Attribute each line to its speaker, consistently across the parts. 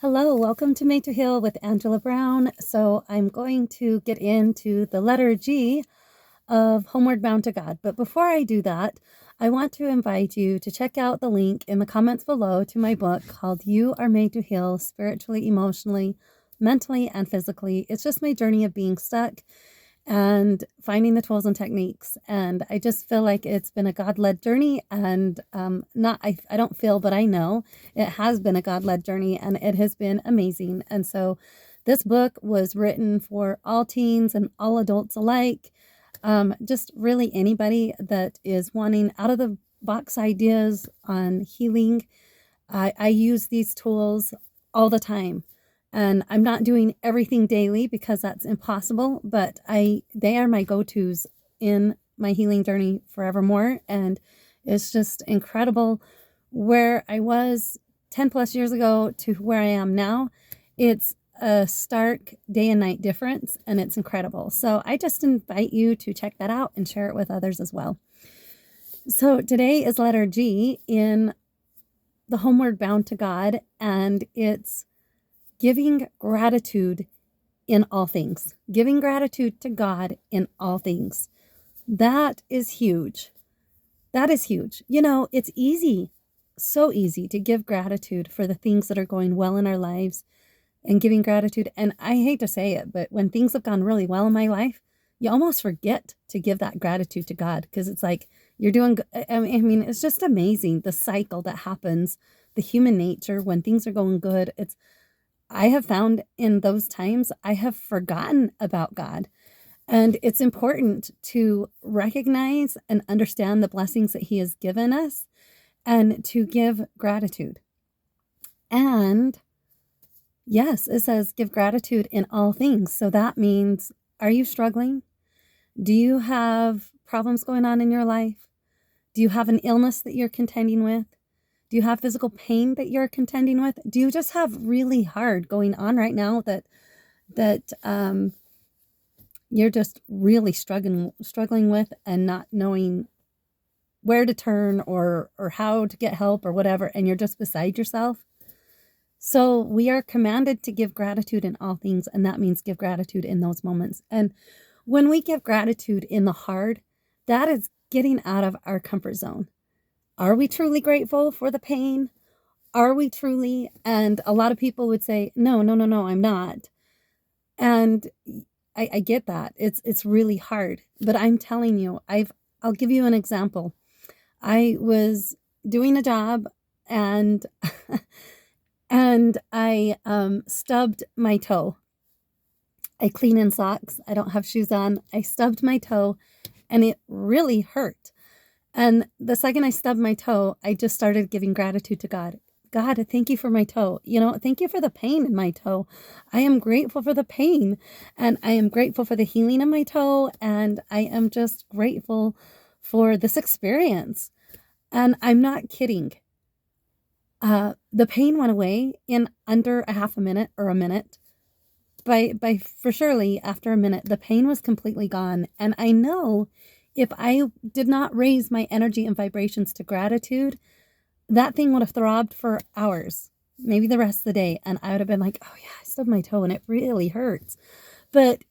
Speaker 1: Hello, welcome to Made to Heal with Angela Brown. So I'm going to get into the letter G of Homeward Bound to God. But before I do that, I want to invite you to check out the link in the comments below to my book called You Are Made to Heal Spiritually, Emotionally, Mentally, and Physically. It's just my journey of being stuck and finding the tools and techniques. And I just feel like it's been a God-led journey, and I don't feel, but I know it has been a God-led journey, and it has been amazing. And so this book was written for all teens and all adults alike. Just really anybody that is wanting out of the box ideas on healing. I use these tools all the time. And I'm not doing everything daily because that's impossible, but they are my go-tos in my healing journey forevermore. And it's just incredible where I was 10 plus years ago to where I am now. It's a stark day and night difference, and it's incredible. So I just invite you to check that out and share it with others as well. So today is letter G in the Homeward Bound to God, and it's giving gratitude in all things. Giving gratitude to God in all things. That is huge. That is huge. You know, it's easy, so easy to give gratitude for the things that are going well in our lives and giving gratitude. And I hate to say it, but when things have gone really well in my life, you almost forget to give that gratitude to God because it's like you're doing, I mean, it's just amazing the cycle that happens, the human nature when things are going good. I have found in those times, I have forgotten about God. And it's important to recognize and understand the blessings that He has given us and to give gratitude. And yes, it says give gratitude in all things. So that means, are you struggling? Do you have problems going on in your life? Do you have an illness that you're contending with? Do you have physical pain that you're contending with? Do you just have really hard going on right now that you're just really struggling with and not knowing where to turn or how to get help or whatever, and you're just beside yourself? So we are commanded to give gratitude in all things, and that means give gratitude in those moments. And when we give gratitude in the hard, that is getting out of our comfort zone. Are we truly grateful for the pain? Are we truly? And a lot of people would say, no, I'm not. And I get that. It's really hard. But I'm telling you, I'll give you an example. I was doing a job and and I stubbed my toe. I clean in socks. I don't have shoes on. I stubbed my toe and it really hurt. And the second I stubbed my toe, I just started giving gratitude to God. God, thank you for my toe. Thank you for the pain in my toe. I am grateful for the pain, and I am grateful for the healing in my toe, and I am just grateful for this experience. And I'm not kidding. The pain went away in under a half a minute or a minute. For surely after a minute, the pain was completely gone. And I know if I did not raise my energy and vibrations to gratitude, that thing would have throbbed for hours, maybe the rest of the day. And I would have been like, oh yeah, I stubbed my toe and it really hurts. But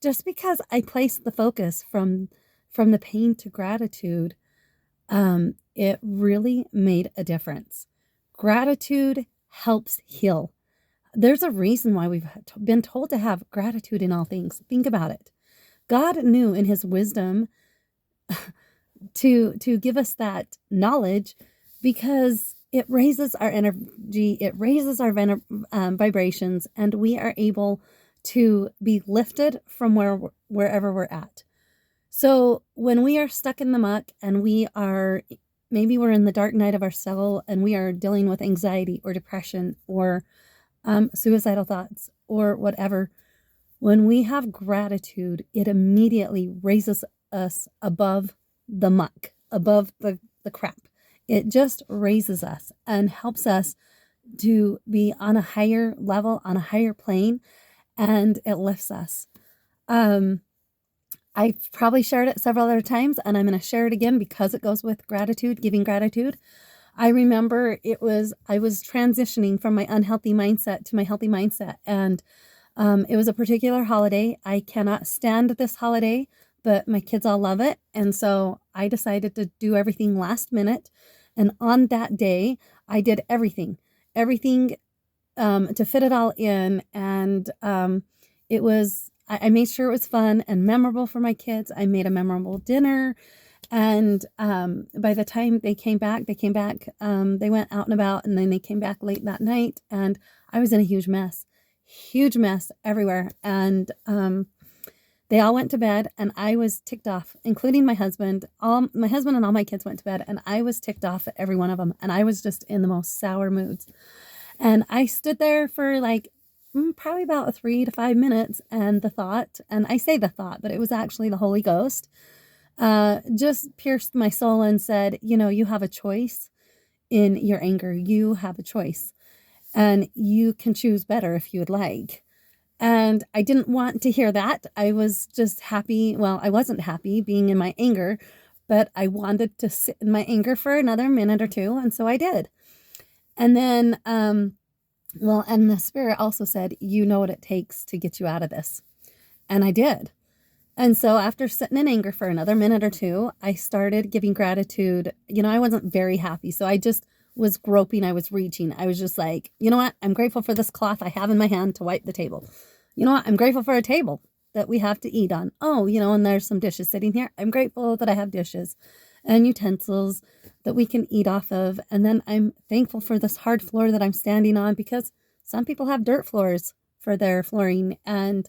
Speaker 1: just because I placed the focus from the pain to gratitude, it really made a difference. Gratitude helps heal. There's a reason why we've been told to have gratitude in all things. Think about it. God knew in His wisdom to give us that knowledge because it raises our energy, it raises our vibrations, and we are able to be lifted from wherever we're at. So when we are stuck in the muck and maybe we're in the dark night of our soul and we are dealing with anxiety or depression or suicidal thoughts or whatever, when we have gratitude, it immediately raises us above the muck, above the crap. It just raises us and helps us to be on a higher level, on a higher plane, and it lifts us. I've probably shared it several other times, and I'm going to share it again because it goes with gratitude, giving gratitude. I remember I was transitioning from my unhealthy mindset to my healthy mindset. And it was a particular holiday. I cannot stand this holiday, but my kids all love it. And so I decided to do everything last minute. And on that day, I did everything to fit it all in. And I made sure it was fun and memorable for my kids. I made a memorable dinner. And by the time they came back, they went out and about, and then they came back late that night. And I was in a huge mess everywhere. And they all went to bed, and I was ticked off, including my husband. My husband and all my kids went to bed, and I was ticked off at every one of them. And I was just in the most sour moods. And I stood there for like probably about 3 to 5 minutes, and I say the thought, but it was actually the Holy Ghost, just pierced my soul and said, you have a choice in your anger. You have a choice, and you can choose better if you would like. And I didn't want to hear that. I was just happy. Well, I wasn't happy being in my anger, but I wanted to sit in my anger for another minute or two. And so I did. And then, and the Spirit also said, you know what it takes to get you out of this. And I did. And so after sitting in anger for another minute or two, I started giving gratitude. I wasn't very happy. So I just was groping. I was reaching. I was just like, you know what? I'm grateful for this cloth I have in my hand to wipe the table. You know what? I'm grateful for a table that we have to eat on. Oh, and there's some dishes sitting here. I'm grateful that I have dishes and utensils that we can eat off of. And then I'm thankful for this hard floor that I'm standing on, because some people have dirt floors for their flooring. And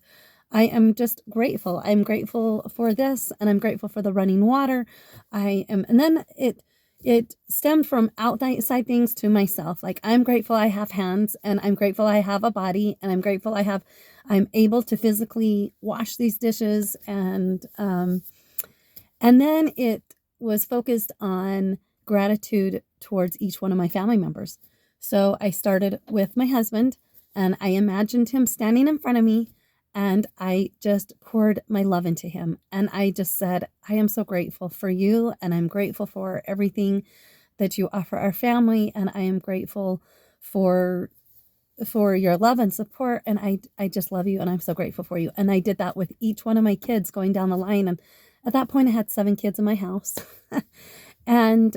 Speaker 1: I am just grateful. I'm grateful for this, and I'm grateful for the running water. And then it stemmed from outside things to myself. Like, I'm grateful I have hands, and I'm grateful I have a body, and I'm grateful I'm able to physically wash these dishes. And then it was focused on gratitude towards each one of my family members. So I started with my husband, and I imagined him standing in front of me, and I just poured my love into him. And I just said, I am so grateful for you, and I'm grateful for everything that you offer our family, and I am grateful for your love and support, and I just love you, and I'm so grateful for you. And I did that with each one of my kids going down the line. And at that point, I had 7 kids in my house. And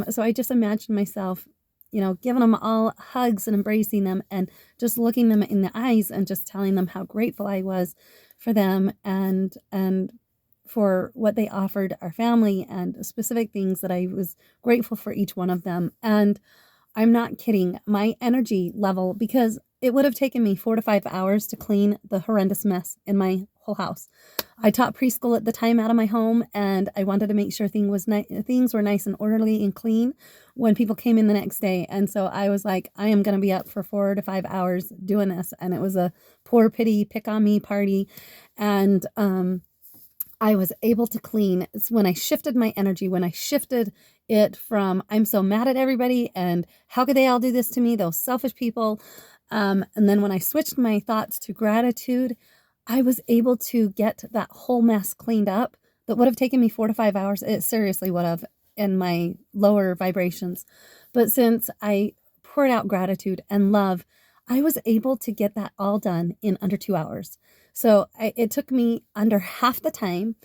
Speaker 1: so I just imagined myself, giving them all hugs and embracing them, and just looking them in the eyes and just telling them how grateful I was for them, and for what they offered our family, and specific things that I was grateful for each one of them. And I'm not kidding, my energy level, because it would have taken me 4 to 5 hours to clean the horrendous mess in my whole house. I taught preschool at the time out of my home, and I wanted to make sure things were nice and orderly and clean when people came in the next day. And so I was like, I am going to be up for 4 to 5 hours doing this. And it was a poor pity, pick on me party. And I was able to clean. It's when I shifted my energy, when I shifted it from, I'm so mad at everybody, and how could they all do this to me, those selfish people. And then when I switched my thoughts to gratitude, I was able to get that whole mess cleaned up that would have taken me 4 to 5 hours. It seriously would have, in my lower vibrations. But since I poured out gratitude and love, I was able to get that all done in under 2 hours. So it took me under half the time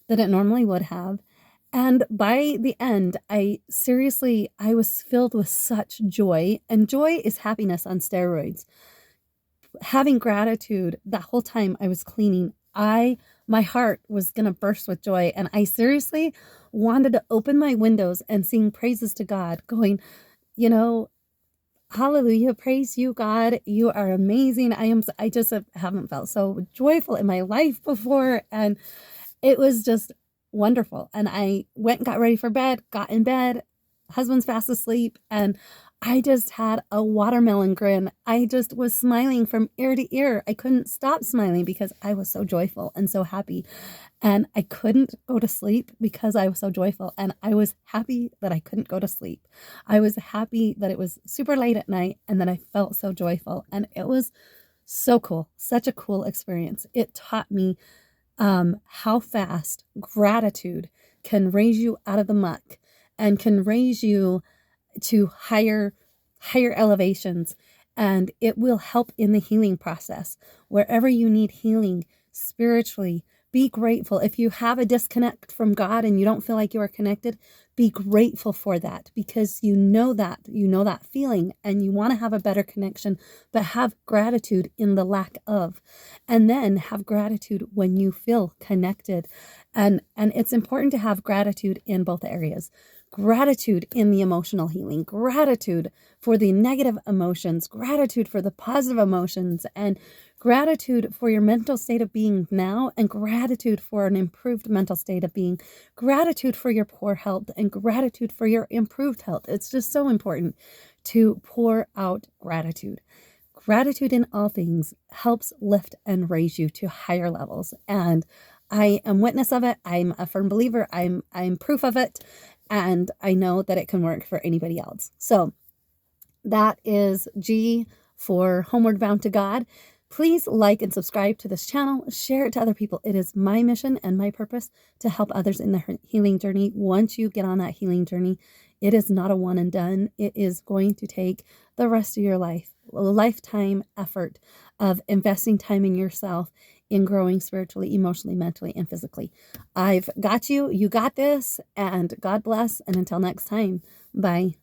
Speaker 1: that it normally would have. And by the end, I was filled with such joy. And joy is happiness on steroids. Having gratitude that whole time I was cleaning, my heart was going to burst with joy. And I seriously wanted to open my windows and sing praises to God, going, hallelujah, praise you, God. You are amazing. I just haven't felt so joyful in my life before. And it was just wonderful. And I went and got ready for bed, got in bed, husband's fast asleep, and I just had a watermelon grin. I just was smiling from ear to ear. I couldn't stop smiling because I was so joyful and so happy. And I couldn't go to sleep because I was so joyful. And I was happy that I couldn't go to sleep. I was happy that it was super late at night and that I felt so joyful. And it was so cool. Such a cool experience. It taught me how fast gratitude can raise you out of the muck and can raise you to higher elevations, and it will help in the healing process. Wherever you need healing spiritually, be grateful. If you have a disconnect from God and you don't feel like you are connected, be grateful for that, because you know that feeling and you want to have a better connection, but have gratitude in the lack of, and then have gratitude when you feel connected. And it's important to have gratitude in both areas. Gratitude in the emotional healing, gratitude for the negative emotions, gratitude for the positive emotions, and gratitude for your mental state of being now, and gratitude for an improved mental state of being, gratitude for your poor health, and gratitude for your improved health. It's just so important to pour out gratitude. Gratitude in all things helps lift and raise you to higher levels. And I am witness of it. I'm a firm believer. I'm proof of it. And I know that it can work for anybody else. So that is G for Homeward Bound to God. Please like and subscribe to this channel. Share it to other people. It is my mission and my purpose to help others in their healing journey. Once you get on that healing journey, it is not a one and done. It is going to take the rest of your life, a lifetime effort of investing time in yourself, in growing spiritually, emotionally, mentally, and physically. I've got you. You got this. And God bless. And until next time, bye.